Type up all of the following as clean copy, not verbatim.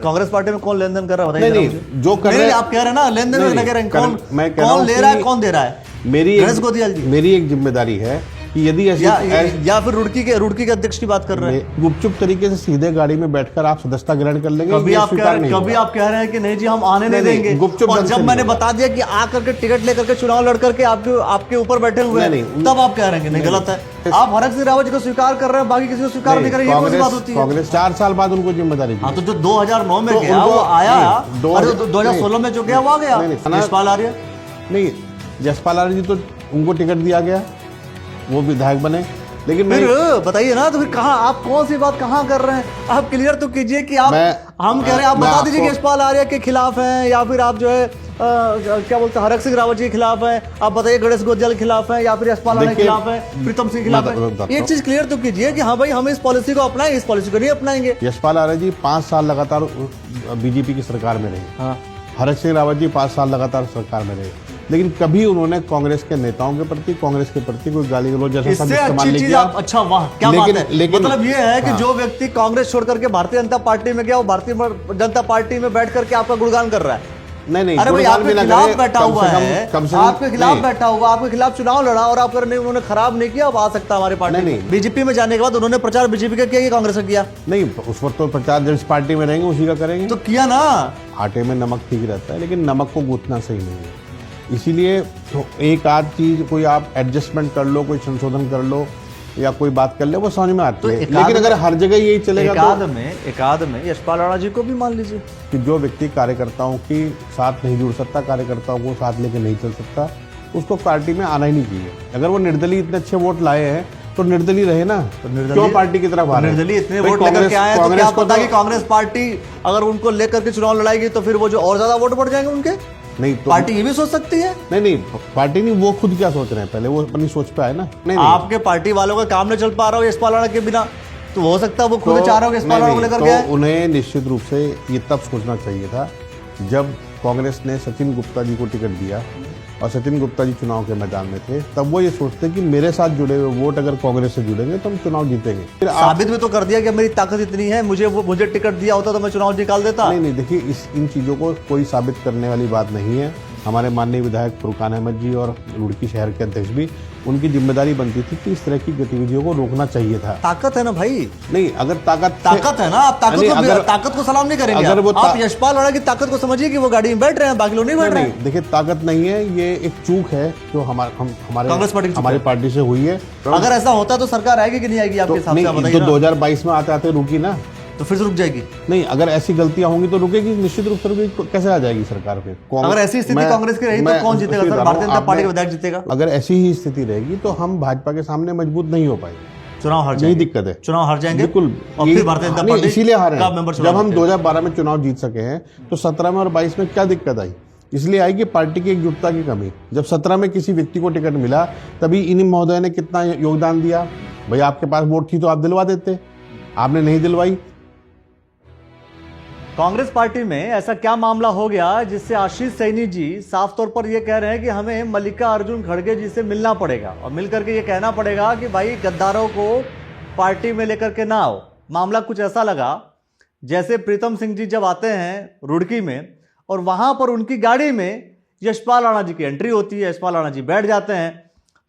Congress party में कौन लेन then कर रहा है बताइए? नहीं, जो कर रहे हैं आप कह रहे हैं ना लेन देन नहीं कह रहे हैं, कौन ले रहा है, कौन दे रहा है? मेरी एक जिम्मेदारी है कि यदि या फिर रुड़की के अध्यक्ष की बात कर रहे हैं? गुपचुप तरीके से सीधे गाड़ी में बैठकर आप सदस्यता ग्रहण कर लेंगे। कभी आप कह रहे हैं कि नहीं जी हम आने नहीं देंगे, और जब मैंने बता दिया कि आकर के टिकट लेकर के चुनाव लड़ करके आपके ऊपर बैठे हुए हैं, तब आप कह रहे हैं नहीं, गलत है। आप हरक सिंह रावत जी को स्वीकार कर रहे हैं, बाकी किसी को स्वीकार नहीं कर रहे, ये कौन सी बात होती है? कांग्रेस 4 साल बाद उनको जिम्मेदारी दी। हाँ, तो जो 2009 में गया वो आया, 2016 में जो गया वो आ गया। यशपाल आर्य नहीं, यशपाल आर्य जी तो उनको टिकट दिया गया, वो विधायक बने, लेकिन फिर बताइए ना, तो फिर कहाँ आप कौन सी बात कहाँ कर रहे हैं? आप क्लियर तो कीजिए कि आप हम कह रहे हैं, आप बता दीजिए कि यशपाल आर्य के खिलाफ हैं, या फिर आप जो है क्या बोलते हैं हरक सिंह रावत जी के खिलाफ है, आप बताइए गणेश गोयल के खिलाफ है, या फिर यशपाल आर्य के खिलाफ है, प्रीतम सिंह के खिलाफ है। एक चीज क्लियर तो कीजिए कि हाँ भाई हम इस पॉलिसी को अपनाएं, इस पॉलिसी को नहीं अपनाएंगे। यशपाल आर्य जी 5 साल लगातार बीजेपी की सरकार में रहे, हरक सिंह रावत जी 5 साल लगातार सरकार में रहे, लेकिन कभी उन्होंने कांग्रेस के नेताओं के प्रति, कांग्रेस के प्रति कोई गाली गलौज जैसा शब्द इस्तेमाल नहीं किया। अच्छा वाह, क्या बात है। मतलब ये है कि जो व्यक्ति कांग्रेस छोड़ करके भारतीय जनता पार्टी में गया, वो भारतीय जनता पार्टी में बैठ करके आपका गुणगान कर रहा है। नहीं, अरे भाई आपके खिलाफ बैठा हुआ है, आपके खिलाफ बैठा हुआ, आपके खिलाफ चुनाव लड़ा, और आप नहीं, उन्होंने खराब नहीं किया, अब आ सकता हमारी पार्टी में। बीजेपी में जाने के बाद उन्होंने प्रचार बीजेपी का किया कि कांग्रेस का किया? नहीं, उस वक्त तो प्रचार जिस पार्टी में रहेंगे उसी का करेंगे। तो किया ना। आटे में नमक ठीक रहता है, लेकिन नमक को गूंथना सही नहीं है। इसीलिए तो एक आध चीज कोई आप एडजस्टमेंट कर लो, कोई संशोधन कर लो, या कोई बात कर ले, वो समझ में आती है। लेकिन अगर हर जगह यही चलेगा एकाद में यशपाल आर्य जी को भी मान लीजिए कि जो व्यक्ति कार्यकर्ताओं के साथ नहीं जुड़ सकता, कार्यकर्ताओं को साथ लेके नहीं चल सकता, उसको पार्टी में आना ही नहीं चाहिए। अगर वो निर्दलीय इतने अच्छे वोट लाए हैं तो निर्दलीय रहे ना, क्यों पार्टी की तरफ आ रहे हैं? निर्दलीय इतने वोट लेकर के आए, तो क्या पता कि कांग्रेस पार्टी अगर उनको लेकर के चुनाव लड़ाएगी तो फिर वो जो और ज्यादा वोट बढ़ जाएंगे उनके। नहीं तो पार्टी ये भी सोच सकती है। नहीं, पार्टी नहीं, वो खुद क्या सोच रहे हैं, पहले वो अपनी सोच पे आए ना। नहीं, आपके पार्टी वालों का काम नहीं चल पा रहा हो यशपाल आर्य के बिना, तो हो सकता है वो खुद चाह रहे हो यशपाल आर्य को लेकर के। उन्हें निश्चित रूप से ये तब सोचना चाहिए था जब कांग्रेस ने सचिन गुप्ता जी को टिकट दिया और सचिन गुप्ता जी चुनाव के मैदान में थे, तब वो ये सोचते कि मेरे साथ जुड़े हुए वोट अगर कांग्रेस से जुड़ेंगे तो हम चुनाव जीतेंगे। फिर साबित भी तो कर दिया कि मेरी ताकत इतनी है, मुझे टिकट दिया होता तो मैं चुनाव निकाल देता। नहीं, देखिए इन चीजों को कोई साबित करने वाली बात नहीं है। हमारे माननीय विधायक फुरकान अहमद जी और रुड़की शहर के अध्यक्ष भी, उनकी जिम्मेदारी बनती थी कि इस तरह की गतिविधियों को रोकना चाहिए था। ताकत है ना भाई। नहीं, अगर ताकत है ना, आप ताकत को सलाम नहीं करेंगे। अगर आप यशपाल आर्य की ताकत को समझिए कि वो गाड़ी में बैठ रहे हैं, बाकी लोग नहीं बैठ रहे हैं। देखिए ताकत नहीं है, ये एक चूक है जो हमारी पार्टी से हुई है। अगर ऐसा होता तो सरकार आएगी कि नहीं आएगी आपके हिसाब से? 2022 में आते आते रुकी ना, तो फिर से रुक जाएगी। नहीं, अगर ऐसी गलतियां होंगी तो रुकेगी, निश्चित रूप से रुकेगी। कैसे आ जाएगी सरकार पे? अगर ऐसी स्थिति कांग्रेस की रही तो कौन जीतेगा सर? भारतीय जनता पार्टी का विधायक जीतेगा। अगर ऐसी ही स्थिति रहेगी तो हम भाजपा के सामने मजबूत नहीं हो पाएंगे, चुनाव हार जाएंगे। यही दिक्कत है, चुनाव हार जाएंगे बिल्कुल। और फिर भारतीय जनता पार्टी इसीलिए हारे। जब हम 2012 में चुनाव जीत सके हैं तो 17 में और 22 में क्या दिक्कत आई? इसलिए आई कि पार्टी की एकजुटता की कमी। जब 17 में किसी व्यक्ति को टिकट मिला, तभी इन्हीं महोदय ने कितना योगदान दिया। भाई आपके पास वोट थी तो आप दिलवा देते, आपने नहीं दिलवाई। कांग्रेस पार्टी में ऐसा क्या मामला हो गया जिससे आशीष सैनी जी साफ तौर पर यह कह रहे हैं कि हमें मल्लिकार्जुन खड़गे जी से मिलना पड़ेगा और मिलकर के ये कहना पड़ेगा कि भाई गद्दारों को पार्टी में लेकर के ना आओ। मामला कुछ ऐसा लगा जैसे प्रीतम सिंह जी जब आते हैं रुड़की में और वहां पर उनकी गाड़ी में यशपाल आर्य जी की एंट्री होती है, यशपाल आर्य जी बैठ जाते हैं,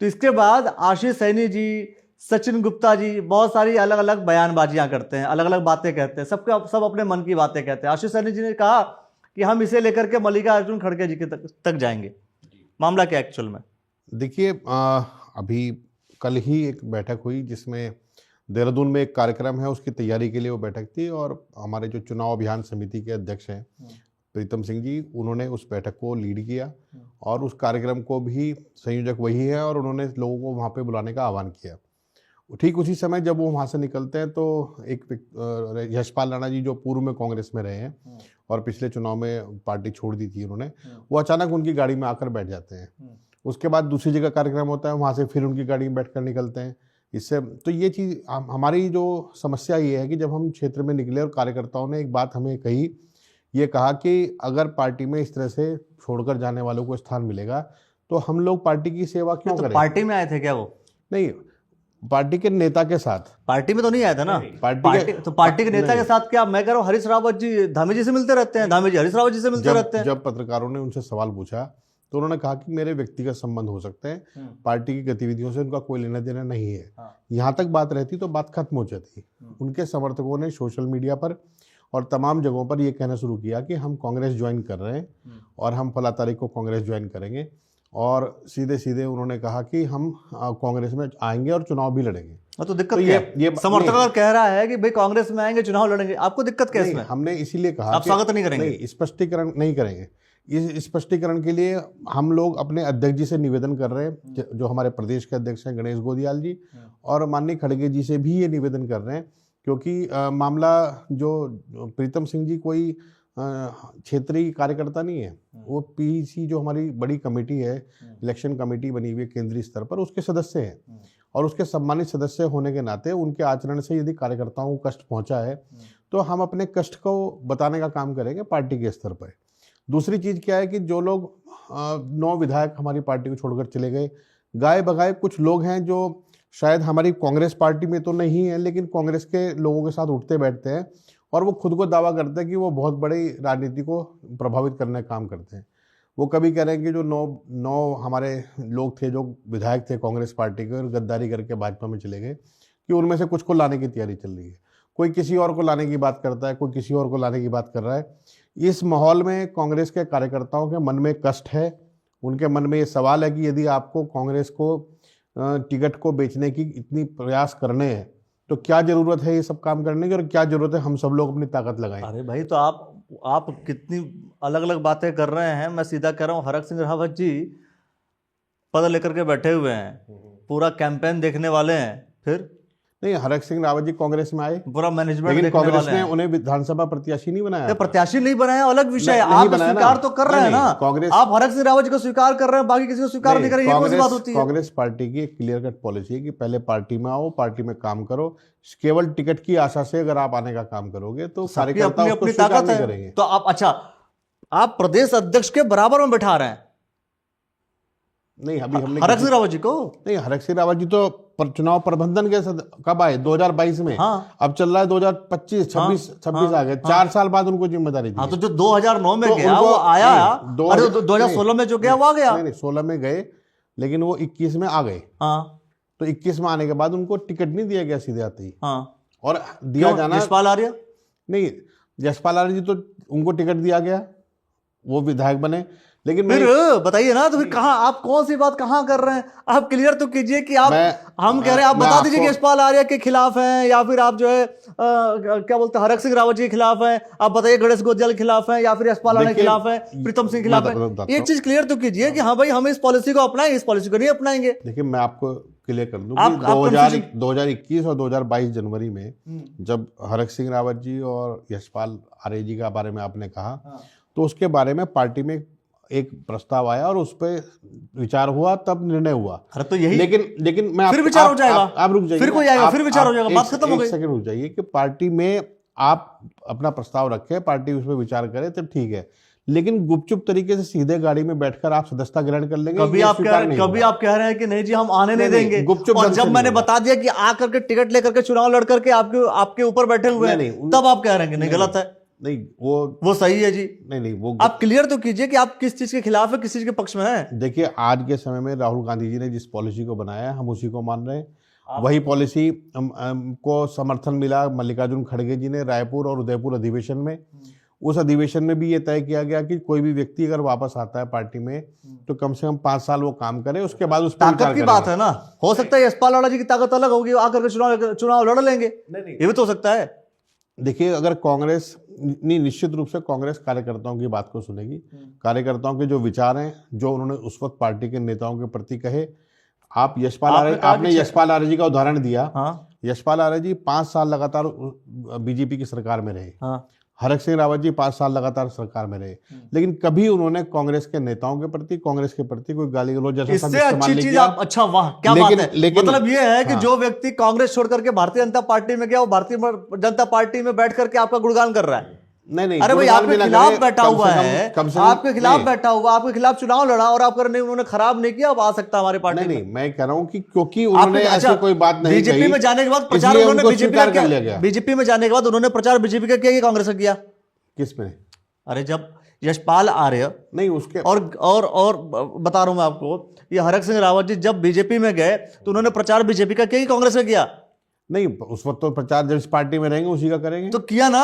तो इसके बाद आशीष सैनी जी, सचिन गुप्ता जी बहुत सारी अलग अलग बयानबाजियां करते हैं, अलग अलग बातें कहते हैं, सब अपने मन की बातें कहते हैं। आशीष सैनी जी ने कहा कि हम इसे लेकर के मल्लिकार्जुन खड़गे जी के तक जाएंगे। मामला क्या एक्चुअल में? देखिए अभी कल ही एक बैठक हुई जिसमें देहरादून में एक कार्यक्रम है, उसकी तैयारी के लिए वो बैठक थी, और हमारे जो चुनाव अभियान समिति के अध्यक्ष हैं प्रीतम सिंह जी, उन्होंने उस बैठक को लीड किया और उस कार्यक्रम को भी संयोजक वही है, और उन्होंने लोगों को वहाँ पे बुलाने का आह्वान किया। ठीक उसी समय जब वो वहाँ से निकलते हैं तो एक यशपाल आर्य जी जो पूर्व में कांग्रेस में रहे हैं और पिछले चुनाव में पार्टी छोड़ दी थी उन्होंने, वो अचानक उनकी गाड़ी में आकर बैठ जाते हैं। उसके बाद दूसरी जगह कार्यक्रम होता है, वहाँ से फिर उनकी गाड़ी में बैठकर निकलते हैं। इससे तो ये चीज़ हमारी जो समस्या ये है कि जब हम क्षेत्र में निकले और कार्यकर्ताओं ने एक बात हमें कही, ये कहा कि अगर पार्टी में इस तरह से छोड़कर जाने वालों को स्थान मिलेगा तो हम लोग पार्टी की सेवा क्यों करें? पार्टी में आए थे क्या वो? नहीं, पार्टी के नेता के साथ। पार्टी में तो नहीं आया था ना। पार्टी के नेता के साथ क्या, मैं कह रहा हूँ हरीश रावत जी धामी जी से मिलते रहते हैं, धामी जी हरीश रावत जी से मिलते रहते हैं। जब पत्रकारों ने उनसे सवाल पूछा तो उन्होंने कहा कि मेरे व्यक्तिगत संबंध हो सकते हैं, पार्टी की गतिविधियों से उनका कोई लेना देना नहीं है। यहाँ तक बात रहती तो बात खत्म हो जाती। उनके समर्थकों ने सोशल मीडिया पर और तमाम जगहों पर यह कहना शुरू किया कि हम कांग्रेस ज्वाइन कर रहे हैं और हम फला तारीख को कांग्रेस ज्वाइन करेंगे, और सीधे सीधे उन्होंने कहा कि हम कांग्रेस में आएंगे और चुनाव भी लड़ेंगे। तो दिक्कत ये समर्थक अगर कह रहा है कि भाई कांग्रेस में आएंगे चुनाव लड़ेंगे, आपको दिक्कत क्या इसमें? हमने इसीलिए कहा आप स्वागत नहीं करेंगे? नहीं, स्पष्टीकरण नहीं करेंगे। इस स्पष्टीकरण के लिए हम लोग अपने अध्यक्ष जी से निवेदन कर रहे हैं, जो हमारे प्रदेश के अध्यक्ष हैं गणेश गोदियाल जी, और माननीय खड़गे जी से भी ये निवेदन कर रहे हैं, क्योंकि मामला जो प्रीतम सिंह जी कोई क्षेत्रीय कार्यकर्ता नहीं है, वो पीसी जो हमारी बड़ी कमेटी है, इलेक्शन कमेटी बनी हुई है केंद्रीय स्तर पर, उसके सदस्य हैं, और उसके सम्मानित सदस्य होने के नाते उनके आचरण से यदि कार्यकर्ताओं को कष्ट पहुंचा है तो हम अपने कष्ट को बताने का काम करेंगे पार्टी के स्तर पर। दूसरी चीज़ क्या है कि जो लोग 9 विधायक हमारी पार्टी को छोड़कर चले गए, गाए बगाए कुछ लोग हैं जो शायद हमारी कांग्रेस पार्टी में तो नहीं है, लेकिन कांग्रेस के लोगों के साथ उठते बैठते हैं और वो खुद को दावा करते हैं कि वो बहुत बड़ी राजनीति को प्रभावित करने का काम करते हैं। वो कभी कह रहे हैं कि जो 9 हमारे लोग थे जो विधायक थे कांग्रेस पार्टी के और गद्दारी करके भाजपा में चले गए, कि उनमें से कुछ को लाने की तैयारी चल रही है। कोई किसी और को लाने की बात करता है, कोई किसी और को लाने की बात कर रहा है। इस माहौल में कांग्रेस के कार्यकर्ताओं के मन में कष्ट है, उनके मन में ये सवाल है कि यदि आपको कांग्रेस को टिकट को बेचने की इतनी प्रयास करने हैं तो क्या जरूरत है ये सब काम करने की, और क्या जरूरत है हम सब लोग अपनी ताकत लगाएं। अरे भाई, तो आप कितनी अलग अलग बातें कर रहे हैं। मैं सीधा कह रहा हूँ, हरक सिंह रावत जी पद लेकर के बैठे हुए हैं, पूरा कैंपेन देखने वाले हैं। फिर नहीं, हरक सिंह रावत जी कांग्रेस में आए, पूरा मैनेजमेंट, लेकिन कांग्रेस ने उन्हें विधानसभा प्रत्याशी नहीं बनाया। प्रत्याशी नहीं बनाया अलग विषय है, आप स्वीकार तो कर रहे हैं ना। कांग्रेस, आप हरक सिंह रावत जी को स्वीकार कर रहे हैं, बाकी किसी को स्वीकार नहीं करेंगे, कौन सी बात होती है? कांग्रेस पार्टी की एक क्लियर कट पॉलिसी है कि पहले पार्टी में आओ, पार्टी में काम करो। केवल टिकट की आशा से अगर आप आने का काम करोगे तो कार्यकर्ता उसको स्वीकार नहीं करेंगे। तो आप प्रदेश अध्यक्ष के बराबर में बैठा रहे हैं। नहीं, अभी हमने हरक सिंह रावत जी को नहीं, हरक सिंह रावत जी तो चुनाव प्रबंधन के कब आए? 2022 में। हाँ। अब चल रहा है 2025, 26 आ गए। 4 साल बाद उनको जिम्मेदारी दी। हाँ, तो जो 2009 में गया वो आया, अरे 2016 में जो गया वो आ गया। नहीं, 16 में गए, लेकिन वो 21 में आ गए। हाँ, तो 21 में आने के बाद उनको टिकट नहीं दिया गया सीधे आते ही। हाँ, और दिया जाना यशपाल आर्य, नहीं, यशपाल आर्य जी तो उनको टिकट दिया गया, वो विधायक बने। लेकिन फिर बताइए ना, तो फिर कहाँ, आप कौन सी बात कहाँ कर रहे हैं? आप क्लियर तो कीजिए कि आप, हम कह रहे हैं, आप बता दीजिए कि यशपाल आर्य के खिलाफ हैं, या फिर आप जो है क्या बोलते हैं हरक सिंह रावत जी के खिलाफ हैं। आप बताइए गणेश गोदियाल के खिलाफ हैं, या फिर यशपाल आर्य के खिलाफ है, प्रीतम सिंह के खिलाफ है। एक चीज क्लियर तो कीजिए कि हाँ भाई, हम इस पॉलिसी को अपनाएं, इस पॉलिसी को नहीं अपनाएंगे। देखिए, मैं आपको क्लियर कर दूं, 2021 और 2022 जनवरी में जब हरक सिंह रावत जी और यशपाल आर्य जी के बारे में आपने कहा, तो उसके बारे में पार्टी में एक प्रस्ताव आया और उस पर विचार हुआ, तब निर्णय हुआ। अरे तो यही, लेकिन मैं फिर विचार हो जाएगा, आप रुक जाइए, फिर कोई आएगा, फिर विचार हो जाएगा, बात खत्म हो गई। एक सेकंड रुक जाइए कि पार्टी में आप अपना प्रस्ताव रखें, पार्टी उस पर विचार करे तो ठीक है, लेकिन गुपचुप तरीके से सीधे गाड़ी में बैठकर आप सदस्यता ग्रहण कर लेंगे। कभी आप कह रहे हैं कि नहीं जी हम आने नहीं देंगे, गुपचुप। और जब मैंने बता दिया कि आकर के टिकट लेकर के चुनाव लड़ करके आपके ऊपर बैठे हुए हैं, तब आप कह रहे हैं कि नहीं, गलत है। नहीं, वो सही है जी। नहीं, वो आप क्लियर तो कीजिए कि आप किस चीज के खिलाफ है, किस चीज के पक्ष में है। देखिए, आज के समय में राहुल गांधी जी ने जिस पॉलिसी को बनाया है, हम उसी को मान रहे हैं। वही पॉलिसी को समर्थन मिला मल्लिकार्जुन खड़गे जी ने रायपुर और उदयपुर अधिवेशन में। उस अधिवेशन में भी ये तय किया गया कि कोई भी व्यक्ति अगर वापस आता है पार्टी में तो कम से कम 5 साल वो काम करे, उसके बाद उस पर ताकत की बात है ना। हो सकता है यशपाल आर्य जी की ताकत अलग होगी, आकर के चुनाव लड़ लेंगे, ये भी तो हो सकता है। देखिए, अगर कांग्रेस नहीं, निश्चित रूप से कांग्रेस कार्यकर्ताओं की बात को सुनेगी। कार्यकर्ताओं के जो विचार हैं, जो उन्होंने उस वक्त पार्टी के नेताओं के प्रति कहे। आप आपने यशपाल आर्य जी का उदाहरण दिया। हाँ। यशपाल आर्य जी 5 साल लगातार बीजेपी की सरकार में रहे। हाँ। हरक सिंह रावत जी 5 साल लगातार सरकार में रहे, लेकिन कभी उन्होंने कांग्रेस के नेताओं के प्रति, कांग्रेस के प्रति कोई गाली गलौज जैसा इससे अच्छी चीज आप, अच्छा वाह क्या बात है। मतलब ये है कि जो व्यक्ति कांग्रेस छोड़ करके भारतीय जनता पार्टी में गया, वो भारतीय जनता पार्टी में बैठ करके आपका गुणगान कर रहा है। नहीं अरे भाई गुणगान आपके भी ना खिलाफ करें, बैठा कम हुआ से कम- है, कम से कम आपके खिलाफ नहीं, बैठा हुआ, आपके खिलाफ चुनाव लड़ा और आप करने उन्होंने खराब नहीं किया, अब आ सकता हमारी पार्टी नहीं में। नहीं, मैं कह रहा हूँ कि क्योंकि उन्होंने आपने ऐसे कोई बात नहीं बीजेपी कही, में जाने के बाद प्रचार इसलिए उन्होंने उनको बीजेपी का स्वीकार कर किया, लिया गया। बीजेपी में जाने के बाद उन्होंने प्रचार बीजेपी का किया कि कांग्रेस का किया? किसमें? अरे जब यशपाल आर्य नहीं उसके और बता रहा हूं मैं आपको, ये हरक सिंह रावत जी जब बीजेपी में गए तो उन्होंने प्रचार बीजेपी का किया कि कांग्रेस का किया? नहीं, उस वक्त तो प्रचार जिस पार्टी में रहेंगे उसी का करेंगे। तो किया ना।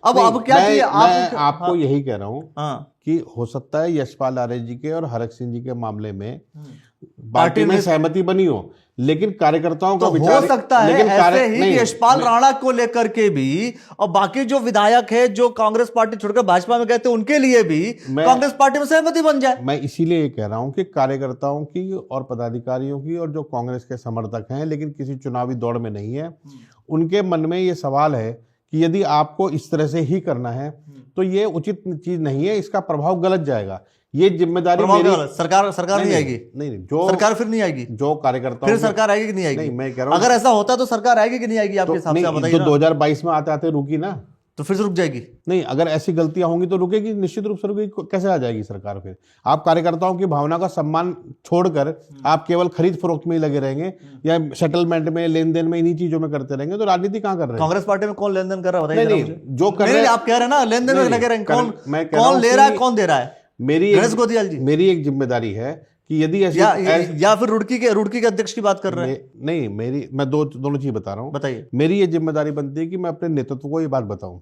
अब नहीं, अब क्या मैं, किया मैं आप? आपको हाँ, यही कह रहा हूँ हाँ, कि हो सकता है यशपाल आर्य जी के और हरक सिंह जी के मामले में पार्टी पार्टी में में सहमति बनी हो, लेकिन कार्यकर्ताओं तो का विचार हो सकता है लेकिन ऐसे ही नहीं, कि यशपाल राणा को लेकर के भी और बाकी जो विधायक है जो कांग्रेस पार्टी छोड़कर भाजपा में गए थे उनके लिए भी कांग्रेस पार्टी में सहमति बन जाए। मैं इसीलिए ये कह रहा हूं कि कार्यकर्ताओं की और पदाधिकारियों की और जो कांग्रेस के समर्थक हैं लेकिन किसी चुनावी दौड़ में नहीं है, उनके मन में ये सवाल है कि यदि आपको इस तरह से ही करना है तो ये उचित चीज नहीं है, इसका प्रभाव गलत जाएगा। ये जिम्मेदारी मेरी सरकार नहीं आएगी। नहीं, जो सरकार फिर नहीं आएगी, जो कार्यकर्ताओं फिर सरकार आएगी कि नहीं आएगी? नहीं, मैं कह रहा हूं अगर ऐसा होता तो सरकार आएगी कि नहीं आएगी आपके हिसाब से? आप बताइए ना। 2022 में आते आते रुकी ना, तो फिर से रुक जाएगी? नहीं, अगर ऐसी गलतियां होंगी तो रुकेगी, निश्चित रूप से रुकेगी। कैसे आ जाएगी सरकार? फिर आप कार्यकर्ताओं की भावना का सम्मान छोड़कर आप केवल खरीद फरोख्त में ही लगे रहेंगे या सेटलमेंट में, लेन देन में, इन्हीं चीजों में करते रहेंगे तो राजनीति कहाँ कर रहे हैं? कांग्रेस पार्टी में कौन लेन देन कर रहा है बताइए नहीं, जरा मुझे। जो कर रहे हैं आप कह रहे हैं ना लेन देन में लगे रहेंगे, कौन ले रहा है, कौन दे रहा है? गणेश गोदियाल जी, मेरी एक जिम्मेदारी है कि यदि ऐसी या फिर रुड़की के अध्यक्ष की बात कर रहे हैं? नहीं, मैं दोनों चीज बता रहा हूँ। बताइए। मेरी ये जिम्मेदारी बनती है कि मैं अपने नेतृत्व को ये बात बताऊं,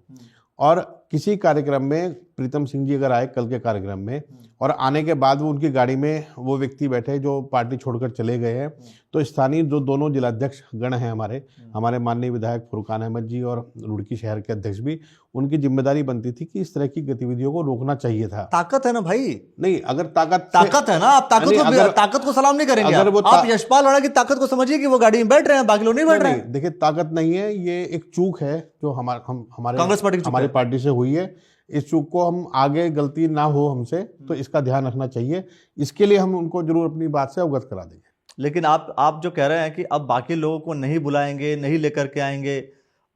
और किसी कार्यक्रम में प्रीतम सिंह जी अगर आए कल के कार्यक्रम में और आने के बाद वो उनकी गाड़ी में वो व्यक्ति बैठे जो पार्टी छोड़कर चले गए हैं, तो स्थानीय जो दोनों जिलाध्यक्ष गण हैं हमारे माननीय विधायक फुरकान अहमद जी और रुड़की शहर के अध्यक्ष भी, उनकी जिम्मेदारी बनती थी कि इस तरह की गतिविधियों को रोकना चाहिए था। ताकत है ना भाई? नहीं, अगर ताकत है ना, आप ताकत को सलाम नहीं करेंगे? आप यशपाल राणा की ताकत को समझिए कि वो गाड़ी में बैठ रहे हैं, बाकी लोग नहीं बैठ रहे हैं। देखिए, ताकत नहीं है, ये एक चूक है जो हमारे कांग्रेस पार्टी हमारी पार्टी से हुई है। इस चूक को हम आगे गलती ना हो हमसे, तो इसका ध्यान रखना चाहिए। इसके लिए हम उनको जरूर अपनी बात से अवगत करा देंगे। लेकिन आप जो कह रहे हैं कि अब बाकी लोगों को नहीं बुलाएंगे, नहीं लेकर के आएंगे,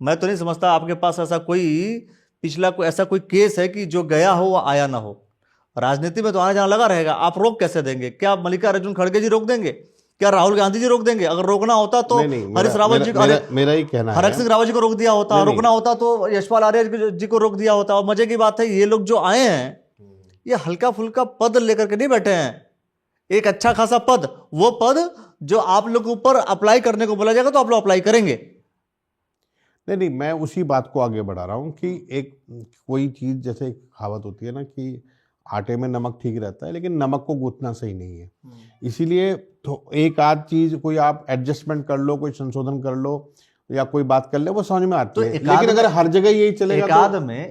मैं तो नहीं समझता आपके पास ऐसा कोई पिछला कोई ऐसा कोई केस है कि जो गया हो वो आया ना हो। राजनीति में तो आना जाना लगा रहेगा, आप रोक कैसे देंगे? क्या मल्लिकार्जुन खड़गे जी रोक देंगे? क्या राहुल गांधी जी रोक देंगे? अगर रोकना होता तो हरीश रावत जी, मेरा ही कहना है, हरक सिंह रावत जी को रोक दिया होता। रोकना होता तो यशपाल आर्य जी को रोक दिया होता। और मजे की बात है, ये लोग जो आए हैं ये हल्का फुल्का पद लेकर के नहीं बैठे हैं, एक अच्छा खासा पद, वो पद जो आप लोग ऊपर अप्लाई करने को बोला जाएगा तो आप लोग अप्लाई करेंगे। नहीं, मैं उसी बात को आगे बढ़ा रहा हूं कि एक कोई चीज, जैसे कहावत होती है ना कि आटे में नमक ठीक रहता है लेकिन नमक को गूंथना सही नहीं है। इसीलिए तो एक आध चीज कोई आप एडजस्टमेंट कर लो, कोई संशोधन कर लो या कोई बात कर ले, वो समझ में आती है। लेकिन अगर हर जगह यही चलेगा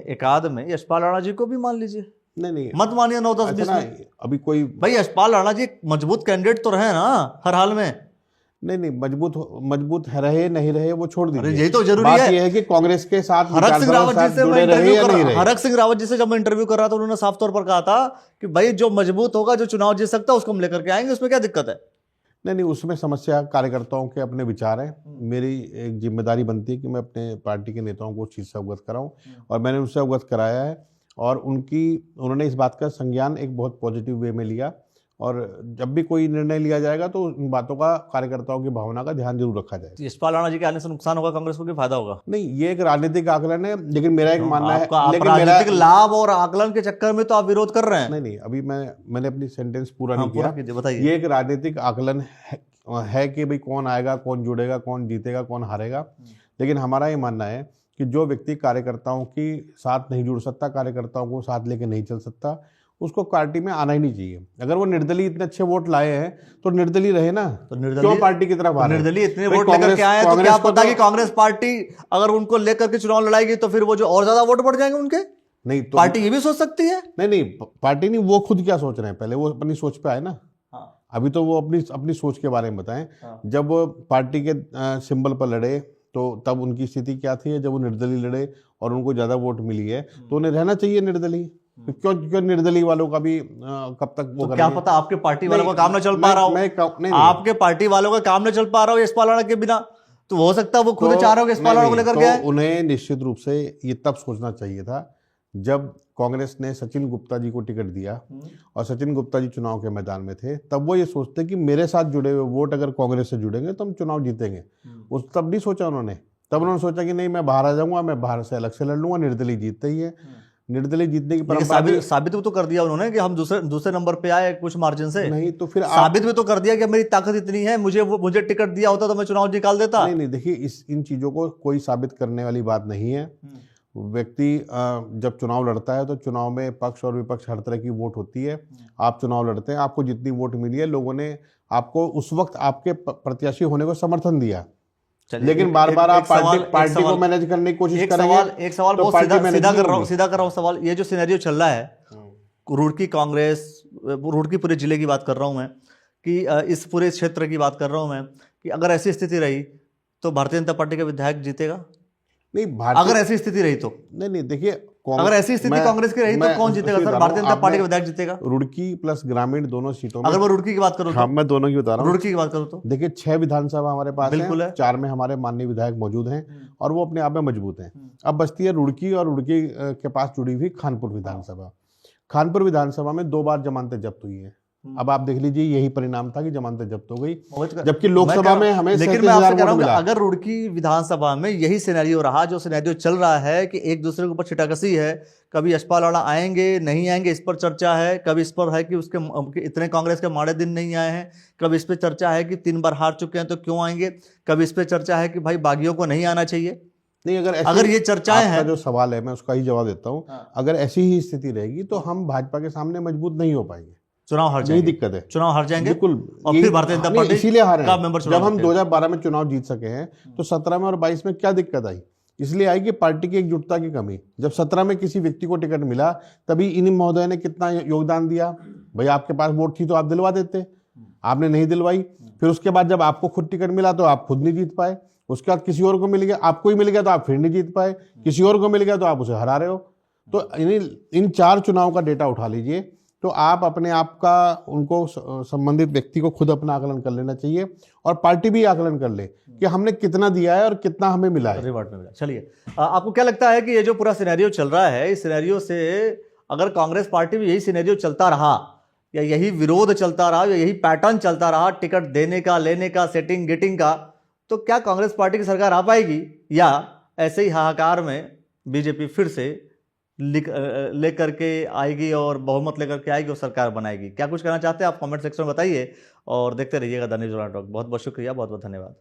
एकाद में यशपाल राणा जी को भी मान लीजिए। नहीं, मत मानिए 9-10-20 में। अभी कोई भाई यशपाल राणा जी मजबूत कैंडिडेट तो रहे ना हर हाल में। नहीं, मजबूत है, रहे नहीं रहे वो छोड़ दीजिए। यही तो जरूरी बात ये है कि कांग्रेस के साथ हरक सिंह रावत जी से जुड़े रहे या नहीं रहे। हरक सिंह रावत जी से जब मैं इंटरव्यू कर रहा था उन्होंने साफ तौर पर कहा था कि भाई जो मजबूत होगा, जो चुनाव जीत सकता है उसको हम लेकर के आएंगे, उसमें क्या दिक्कत है? नहीं, उसमें समस्या कार्यकर्ताओं के अपने विचार हैं। मेरी एक जिम्मेदारी बनती है कि मैं अपने पार्टी के नेताओं को उस चीज़ से अवगत कराऊं, और मैंने उनसे अवगत कराया है और उन्होंने इस बात का संज्ञान एक बहुत पॉजिटिव वे में लिया। और जब भी कोई निर्णय लिया जाएगा तो इन बातों का, कार्यकर्ताओं की भावना का ध्यान जरूर रखा जाएगा। यशपाल राणा जी के आने से नुकसान होगा कांग्रेस को कि फायदा होगा? नहीं, ये एक राजनीतिक आकलन है, लेकिन मेरा एक मानना है, लेकिन राजनीतिक लाभ और आकलन के चक्कर में तो आप विरोध कर रहे हैं। नहीं, अभी मैंने अपनी सेंटेंस पूरा नहीं किया। बताइए। ये एक राजनीतिक आकलन है कि भाई कौन आएगा, कौन जुड़ेगा, कौन जीतेगा, कौन हारेगा। लेकिन हमारा ये मानना है कि जो व्यक्ति कार्यकर्ताओं की साथ नहीं जुड़ सकता, कार्यकर्ताओं को साथ लेके नहीं चल सकता, उसको पार्टी में आना ही नहीं चाहिए। अगर वो निर्दलीय इतने अच्छे वोट लाए हैं तो निर्दलीय रहे ना, तो क्यों पार्टी की तरफ आ रहे हैं? निर्दलीय इतने वोट लेकर के आए हैं तो क्या पता कि कांग्रेस पार्टी अगर उनको लेकर के चुनाव लड़ाएगी तो फिर वो जो और ज्यादा वोट बढ़ जाएंगे उनके। नहीं तो पार्टी ये भी सोच सकती है। नहीं, पार्टी नहीं, वो खुद क्या सोच रहे हैं, पहले वो अपनी सोच पे आए ना। अभी तो वो अपनी सोच के बारे में बताएं। जब वो पार्टी के सिंबल पर लड़े तो तब उनकी स्थिति क्या थी, जब वो निर्दलीय लड़े और उनको ज्यादा वोट मिली है तो उन्हें रहना चाहिए निर्दलीय। क्यों निर्दलीय वालों का भी कब तक वो तो क्या पता आपके पार्टी वालों का काम ना चल पा रहा हो, आपके पार्टी वालों का काम ना चल पा रहा हो यशपाल राणा के बिना, तो हो सकता है वो खुद चाह रहे हो यशपाल राणा को लेकर के। उन्हें निश्चित रूप से ये तब सोचना चाहिए था जब कांग्रेस ने सचिन गुप्ता जी को टिकट दिया और सचिन गुप्ता जी चुनाव के मैदान में थे, तब वो ये सोचते कि मेरे साथ जुड़े हुए वोट अगर कांग्रेस से जुड़ेंगे तो हम चुनाव जीतेंगे। उस तब नहीं सोचा उन्होंने, तब उन्होंने सोचा कि नहीं, मैं बाहर आ जाऊंगा, मैं बाहर से अलग से लड़ लूंगा, निर्दलीय जीतते ही है। निर्दलीय जीतने की परंपरा साबित भी तो कर दिया उन्होंने कि हम दूसरे नंबर पे आए कुछ मार्जिन से। नहीं तो फिर साबित भी तो कर दिया कि मेरी ताकत इतनी है, मुझे टिकट दिया होता तो मैं चुनाव निकाल देता। नहीं, देखिए इन चीजों को कोई साबित करने वाली बात नहीं है। व्यक्ति जब चुनाव लड़ता है तो चुनाव में पक्ष और विपक्ष हर तरह की वोट होती है। आप चुनाव लड़ते हैं, आपको जितनी वोट मिली है, लोगों ने आपको उस वक्त आपके प्रत्याशी होने को समर्थन दिया, लेकिन बार बार आप पार्टी को मैनेज करने की कोशिश करेंगे। एक सवाल बहुत सीधा कर रहा हूँ सवाल। ये जो सिनेरियो चल रहा है, रुड़की कांग्रेस, रुड़की पूरे जिले की बात कर रहा हूँ मैं, कि इस पूरे क्षेत्र की बात कर रहा हूँ मैं, कि अगर ऐसी स्थिति रही तो भारतीय जनता पार्टी का विधायक जीतेगा? नहीं, अगर ऐसी स्थिति रही तो नहीं देखिए, अगर ऐसी स्थिति कांग्रेस की रही तो कौन जीतेगा सर? भारतीय जनता पार्टी का विधायक जीतेगा। रुड़की प्लस ग्रामीण दोनों सीटों में, अगर मैं रुड़की की बात करूं तो, मैं दोनों की बता रहा हूं, रुड़की की बात करूं तो देखिए 6 विधानसभा हमारे पास बिल्कुल है, 4 में हमारे माननीय विधायक मौजूद हैं और वो अपने आप में मजबूत हैं। अब बचती है रुड़की, और रुड़की के पास जुड़ी हुई खानपुर विधानसभा। खानपुर विधानसभा में 2 बार जमानतें जब्त हुई है। अब आप देख लीजिए, यही परिणाम था कि जमानतें जब्त हो गई, जबकि लोकसभा में हमें 37,000 वोट मिला। अगर रुड़की विधानसभा में यही सिनेरियो रहा, जो सिनेरियो चल रहा है कि एक दूसरे के ऊपर छिटाकसी है, कभी यशपाल राणा आएंगे नहीं आएंगे इस पर चर्चा है, कभी इस पर है कि उसके इतने कांग्रेस के माड़े दिन नहीं आए हैं, कभी इस पर चर्चा है कि 3 बार हार चुके हैं तो क्यों आएंगे, कभी इस पर चर्चा है कि भाई बागियों को नहीं आना चाहिए। नहीं, अगर ये चर्चाएं हैं, जो सवाल है मैं उसका ही जवाब देता हूँ। अगर ऐसी ही स्थिति रहेगी तो हम भाजपा के सामने मजबूत नहीं हो पाएंगे, चुनाव हार जाएंगे। यही दिक्कत है, चुनाव हार जाएंगे बिल्कुल। और फिर भारतीय जनता पार्टी इसीलिए हारे का मेंबर। जब हम 2012 में चुनाव जीत सके हैं तो 17 में और 22 में क्या दिक्कत आई? इसलिए आई कि पार्टी की एकजुटता की कमी। जब 17 में किसी व्यक्ति को टिकट मिला, तभी इन महोदय ने कितना योगदान दिया। भाई आपके पास वोट थी तो आप दिलवा देते, आपने नहीं दिलवाई। फिर उसके बाद जब आपको खुद टिकट मिला तो आप खुद नहीं जीत पाए, उसके बाद किसी और को मिल गया, आपको ही मिल गया तो आप फिर नहीं जीत पाए, किसी और को मिल गया तो आप उसे हरा रहे हो। तो इन 4 चुनाव का डेटा उठा लीजिए, तो आप अपने आप का, उनको संबंधित व्यक्ति को खुद अपना आकलन कर लेना चाहिए और पार्टी भी आकलन कर ले कि हमने कितना दिया है और कितना हमें मिला है, रिवार्ड में मिला। चलिए, आपको क्या लगता है कि ये जो पूरा सिनेरियो चल रहा है, इस सिनेरियो से अगर कांग्रेस पार्टी में यही सिनेरियो चलता रहा, या यही विरोध चलता रहा, या यही पैटर्न चलता रहा, टिकट देने का, लेने का, सेटिंग गेटिंग का, तो क्या कांग्रेस पार्टी की सरकार आ पाएगी, या ऐसे ही हाहाकार में बीजेपी फिर से लेकर के आएगी और बहुमत लेकर के आएगी और सरकार बनाएगी? क्या कुछ कहना चाहते हैं आप? कमेंट सेक्शन में बताइए और देखते रहिएगा द न्यूज़ ऑन टॉक। बहुत बहुत शुक्रिया, बहुत बहुत धन्यवाद।